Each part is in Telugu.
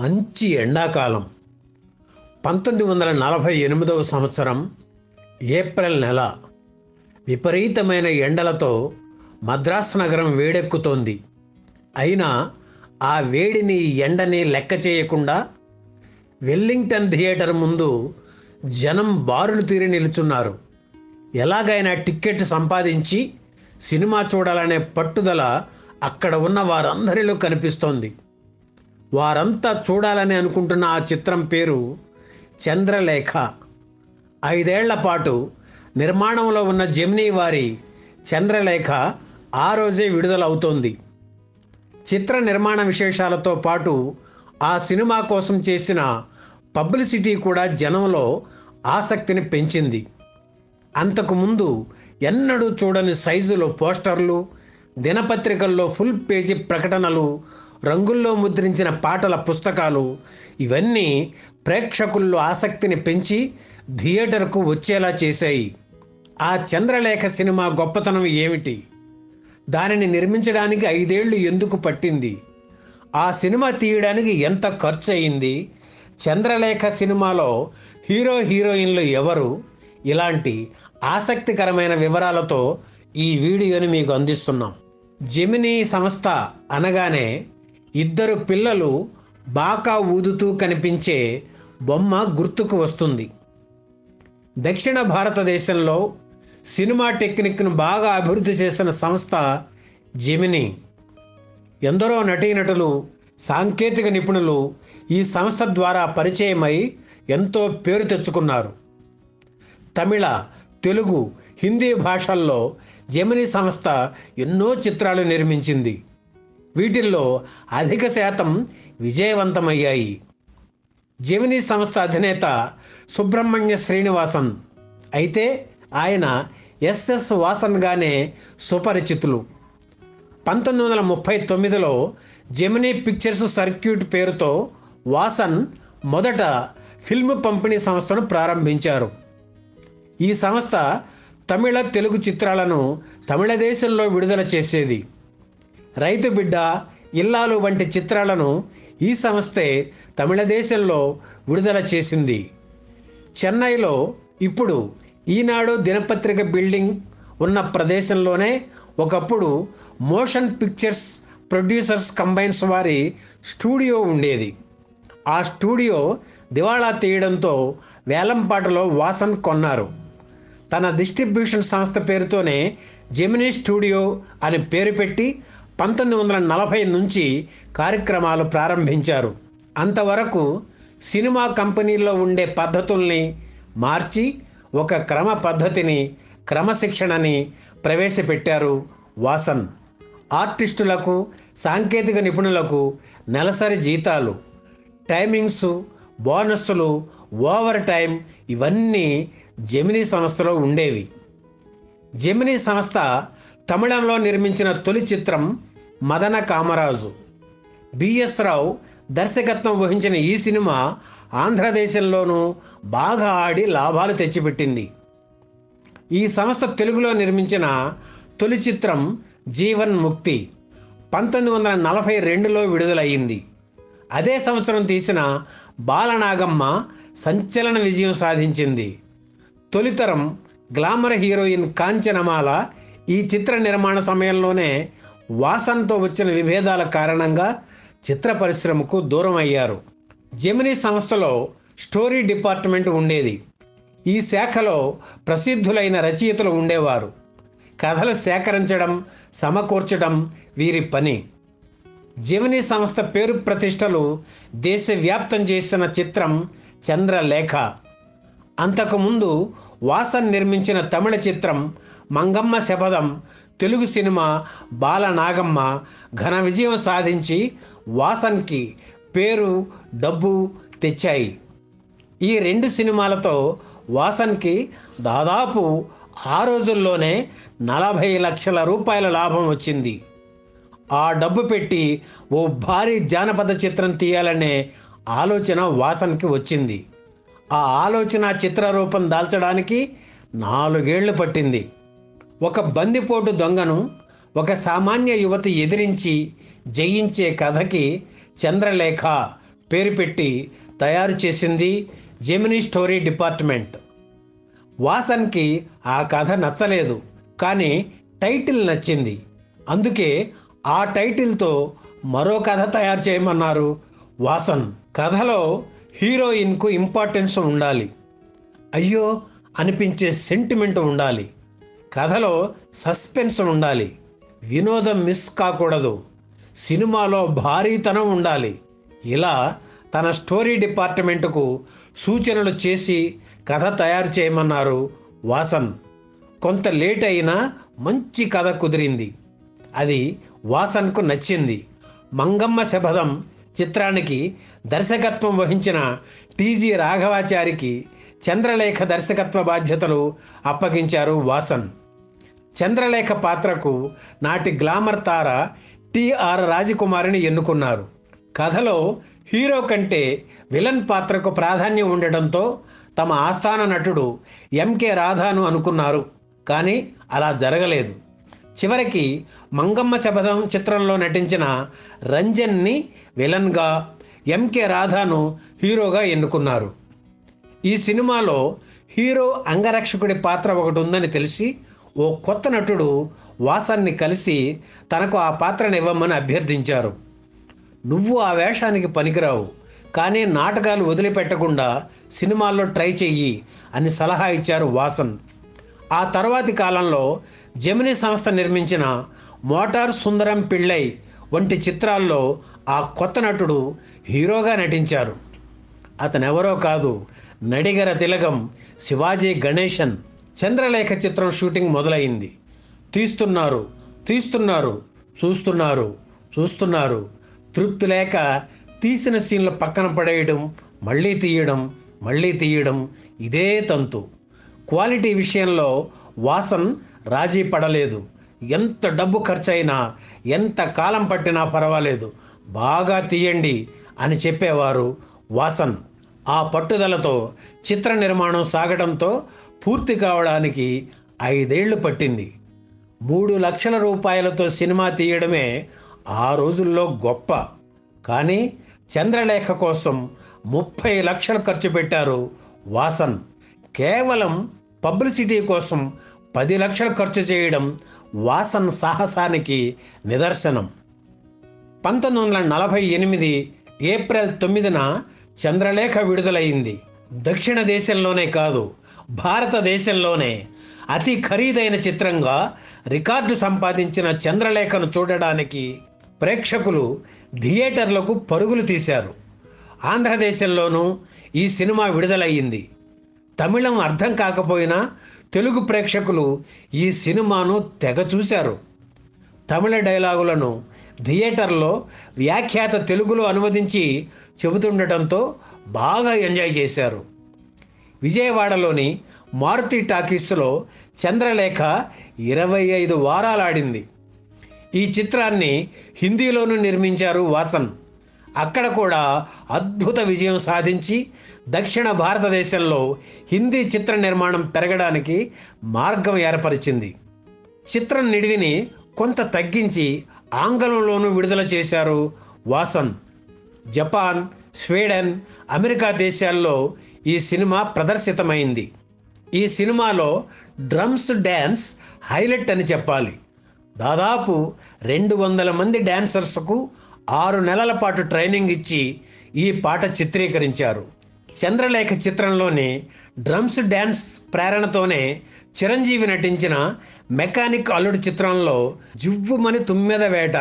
మంచి ఎండాకాలం 1948వ సంవత్సరం ఏప్రిల్ నెల. విపరీతమైన ఎండలతో మద్రాసు నగరం వేడెక్కుతోంది. అయినా ఆ వేడిని ఎండని లెక్క చేయకుండా వెల్లింగ్టన్ థియేటర్ ముందు జనం బారులు తీరి నిలుచున్నారు. ఎలాగైనా టిక్కెట్ సంపాదించి సినిమా చూడాలనే పట్టుదల అక్కడ ఉన్న వారందరిలో కనిపిస్తోంది. వారంతా చూడాలని అనుకుంటున్న ఆ చిత్రం పేరు చంద్రలేఖ. 5 ఏళ్ల పాటు నిర్మాణంలో ఉన్న జెమినీ వారి చంద్రలేఖ ఆ రోజే విడుదలవుతోంది. చిత్ర నిర్మాణ విశేషాలతో పాటు ఆ సినిమా కోసం చేసిన పబ్లిసిటీ కూడా జనంలో ఆసక్తిని పెంచింది. అంతకుముందు ఎన్నడూ చూడని సైజులో పోస్టర్లు, దినపత్రికల్లో ఫుల్ పేజీ ప్రకటనలు, రంగుల్లో ముద్రించిన పాటల పుస్తకాలు ఇవన్నీ ప్రేక్షకుల్లో ఆసక్తిని పెంచి థియేటర్కు వచ్చేలా చేశాయి. ఆ చంద్రలేఖ సినిమా గొప్పతనం ఏమిటి? దానిని నిర్మించడానికి 5 ఏళ్లు ఎందుకు పట్టింది? ఆ సినిమా తీయడానికి ఎంత ఖర్చు అయింది? చంద్రలేఖ సినిమాలో హీరో హీరోయిన్లు ఎవరు? ఇలాంటి ఆసక్తికరమైన వివరాలతో ఈ వీడియోని మీకు అందిస్తున్నాం. జెమినీ సంస్థ అనగానే 2 పిల్లలు బాకా ఊదుతూ కనిపించే బొమ్మ గుర్తుకు వస్తుంది. దక్షిణ భారతదేశంలో సినిమా టెక్నిక్ను బాగా అభివృద్ధి చేసిన సంస్థ జెమినీ. ఎందరో నటీనటులు, సాంకేతిక నిపుణులు ఈ సంస్థ ద్వారా పరిచయమై ఎంతో పేరు తెచ్చుకున్నారు. తమిళ, తెలుగు, హిందీ భాషల్లో జెమినీ సంస్థ ఎన్నో చిత్రాలు నిర్మించింది. వీటిల్లో అధిక శాతం విజయవంతమయ్యాయి. జెమినీ సంస్థ అధినేత సుబ్రహ్మణ్య శ్రీనివాసన్. అయితే ఆయన ఎస్ఎస్ వాసన్గానే సుపరిచితులు. 1939లో జెమినీ పిక్చర్స్ సర్క్యూట్ పేరుతో వాసన్ మొదట ఫిల్మ్ పంపిణీ సంస్థను ప్రారంభించారు. ఈ సంస్థ తమిళ, తెలుగు చిత్రాలను తమిళ దేశంలో విడుదల చేసేది. రైతు బిడ్డ, ఇల్లాలు వంటి చిత్రాలను ఈ సంస్థే తమిళ దేశంలో విడుదల చేసింది. చెన్నైలో ఇప్పుడు ఈనాడు దినపత్రిక బిల్డింగ్ ఉన్న ప్రదేశంలోనే ఒకప్పుడు మోషన్ పిక్చర్స్ ప్రొడ్యూసర్స్ కంబైన్స్ వారి స్టూడియో ఉండేది. ఆ స్టూడియో దివాళా తీయడంతో వేలంపాటలో వాసన్ కొన్నారు. తన డిస్ట్రిబ్యూషన్ సంస్థ పేరుతోనే జెమినీ స్టూడియో అని పేరు పెట్టి 1940 నుంచి కార్యక్రమాలు ప్రారంభించారు. అంతవరకు సినిమా కంపెనీల్లో ఉండే పద్ధతుల్ని మార్చి ఒక క్రమ పద్ధతిని, క్రమశిక్షణని ప్రవేశపెట్టారు వాసన్. ఆర్టిస్టులకు, సాంకేతిక నిపుణులకు నెలసరి జీతాలు, టైమింగ్స్, బోనస్సులు, ఓవర్ టైం ఇవన్నీ జెమినీ సంస్థలో ఉండేవి. జెమినీ సంస్థ తమిళంలో నిర్మించిన తొలి చిత్రం మదన కామరాజు. బిఎస్ రావు దర్శకత్వం వహించిన ఈ సినిమా ఆంధ్రదేశంలోనూ బాగా ఆడి లాభాలు తెచ్చిపెట్టింది. ఈ సంస్థ తెలుగులో నిర్మించిన తొలి చిత్రం జీవన్ ముక్తి 1942లో విడుదలయ్యింది. అదే సంవత్సరం తీసిన బాలనాగమ్మ సంచలన విజయం సాధించింది. తొలితరం గ్లామర్ హీరోయిన్ కాంచనమాల ఈ చిత్ర నిర్మాణ సమయంలోనే వాసన్తో వచ్చిన విభేదాల కారణంగా చిత్ర పరిశ్రమకు దూరం అయ్యారు. జెమినీ సంస్థలో స్టోరీ డిపార్ట్మెంట్ ఉండేది. ఈ శాఖలో ప్రసిద్ధులైన రచయితలు ఉండేవారు. కథలు సేకరించడం, సమకూర్చడం వీరి పని. జెమినీ సంస్థ పేరు ప్రతిష్టలు దేశవ్యాప్తం చేసిన చిత్రం చంద్రలేఖ. అంతకుముందు వాసన్ నిర్మించిన తమిళ చిత్రం మంగమ్మ శపథం, తెలుగు సినిమా బాలనాగమ్మ ఘన విజయం సాధించి వాసన్కి పేరు, డబ్బు తెచ్చాయి. ఈ 2 సినిమాలతో వాసన్కి దాదాపు ఆ రోజుల్లోనే 40 లక్షల రూపాయల లాభం వచ్చింది. ఆ డబ్బు పెట్టి ఓ భారీ జానపద చిత్రం తీయాలనే ఆలోచన వాసన్కి వచ్చింది. ఆ ఆలోచన చిత్రరూపం దాల్చడానికి 4 ఏళ్లు పట్టింది. ఒక బందిపోటు దొంగను ఒక సామాన్య యువతి ఎదిరించి జయించే కథకి చంద్రలేఖ పేరు పెట్టి తయారు చేసింది జెమినీ స్టోరీ డిపార్ట్మెంట్. వాసన్కి ఆ కథ నచ్చలేదు, కానీ టైటిల్ నచ్చింది. అందుకే ఆ టైటిల్తో మరో కథ తయారు చేయమన్నారు వాసన్. కథలో హీరోయిన్కు ఇంపార్టెన్స్ ఉండాలి, అయ్యో అనిపించే సెంటిమెంట్ ఉండాలి, కథలో సస్పెన్స్ ఉండాలి, వినోదం మిస్ కాకూడదు, సినిమాలో భారీతనం ఉండాలి. ఇలా తన స్టోరీ డిపార్ట్మెంటుకు సూచనలు చేసి కథ తయారు చేయమన్నారు వాసన్. కొంత లేట్ అయినా మంచి కథ కుదిరింది. అది వాసన్కు నచ్చింది. మంగమ్మ శపథం చిత్రానికి దర్శకత్వం వహించిన టీజీ రాఘవాచారికి చంద్రలేఖ దర్శకత్వ బాధ్యతలు అప్పగించారు వాసన్. చంద్రలేఖ పాత్రకు నాటి గ్లామర్ తార టిఆర్ రాజకుమారిని ఎన్నుకున్నారు. కథలో హీరో కంటే విలన్ పాత్రకు ప్రాధాన్యం ఉండడంతో తమ ఆస్థాన నటుడు ఎంకే రాధాను అనుకున్నారు, కానీ అలా జరగలేదు. చివరికి మంగమ్మ శపథం చిత్రంలో నటించిన రంజన్ని విలన్గా, ఎంకే రాధాను హీరోగా ఎన్నుకున్నారు. ఈ సినిమాలో హీరో అంగరక్షకుడి పాత్ర ఒకటి ఉందని తెలిసి ఓ కొత్త నటుడు వాసన్ని కలిసి తనకు ఆ పాత్రను ఇవ్వమని అభ్యర్థించారు. నువ్వు ఆ వేషానికి పనికిరావు, కానీ నాటకాలు వదిలిపెట్టకుండా సినిమాల్లో ట్రై చెయ్యి అని సలహా ఇచ్చారు వాసన్. ఆ తర్వాతి కాలంలో జెమినీ సంస్థ నిర్మించిన మోటార్ సుందరం పిళ్ళై వంటి చిత్రాల్లో ఆ కొత్త నటుడు హీరోగా నటించారు. అతనెవరో కాదు, నడిగర తిలకం శివాజీ గణేశన్. చంద్రలేఖ చిత్రం షూటింగ్ మొదలైంది. తీస్తున్నారు, చూస్తున్నారు, తృప్తి లేక తీసిన సీన్లు పక్కన పడేయడం, మళ్ళీ తీయడం ఇదే తంతు. క్వాలిటీ విషయంలో వాసన్ రాజీ పడలేదు. ఎంత డబ్బు ఖర్చయినా, ఎంత కాలం పట్టినా పర్వాలేదు, బాగా తీయండి అని చెప్పేవారు వాసన్. ఆ పట్టుదలతో చిత్ర నిర్మాణం సాగడంతో పూర్తి కావడానికి 5 ఏళ్లు పట్టింది. 3 లక్షల రూపాయలతో సినిమా తీయడమే ఆ రోజుల్లో గొప్ప. కానీ చంద్రలేఖ కోసం 30 లక్షలు ఖర్చు పెట్టారు వాసన్. కేవలం పబ్లిసిటీ కోసం 10 లక్షలు ఖర్చు చేయడం వాసన్ సాహసానికి నిదర్శనం. 1948 ఏప్రిల్ 9న చంద్రలేఖ విడుదలైంది. దక్షిణ దేశంలోనే కాదు, భారతదేశంలోనే అతి ఖరీదైన చిత్రంగా రికార్డు సంపాదించిన చంద్రలేఖను చూడడానికి ప్రేక్షకులు థియేటర్లకు పరుగులు తీశారు. ఆంధ్రదేశంలోనూ ఈ సినిమా విడుదలయ్యింది. తమిళం అర్థం కాకపోయినా తెలుగు ప్రేక్షకులు ఈ సినిమాను తెగ చూశారు. తమిళ డైలాగులను థియేటర్లో వ్యాఖ్యాత తెలుగులో అనువదించి చెబుతుండటంతో బాగా ఎంజాయ్ చేశారు. విజయవాడలోని మారుతి టాకీస్లో చంద్రలేఖ 25 వారాలాడింది. ఈ చిత్రాన్ని హిందీలోనూ నిర్మించారు వాసన్. అక్కడ కూడా అద్భుత విజయం సాధించి దక్షిణ భారతదేశంలో హిందీ చిత్ర నిర్మాణం పెరగడానికి మార్గం ఏర్పరిచింది. చిత్రం నిడివిని కొంత తగ్గించి ఆంగ్లంలోనూ విడుదల చేశారు వాసన్. జపాన్, స్వీడన్, అమెరికా దేశాల్లో ఈ సినిమా ప్రదర్శితమైంది. ఈ సినిమాలో డ్రమ్స్ డ్యాన్స్ హైలైట్ అని చెప్పాలి. దాదాపు 200 మంది డాన్సర్స్కు 6 నెలల పాటు ట్రైనింగ్ ఇచ్చి ఈ పాట చిత్రీకరించారు. చంద్రలేఖ చిత్రంలోని డ్రమ్స్ డ్యాన్స్ ప్రేరణతోనే చిరంజీవి నటించిన మెకానిక్ అల్లుడు చిత్రంలో జువ్వుమని తుమ్మెద వేట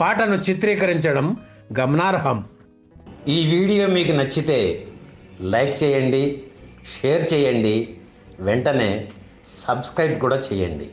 పాటను చిత్రీకరించడం గమనార్హం. ఈ వీడియో మీకు నచ్చితే లైక్ చేయండి, షేర్ చేయండి, వెంటనే సబ్స్క్రైబ్ కూడా చేయండి.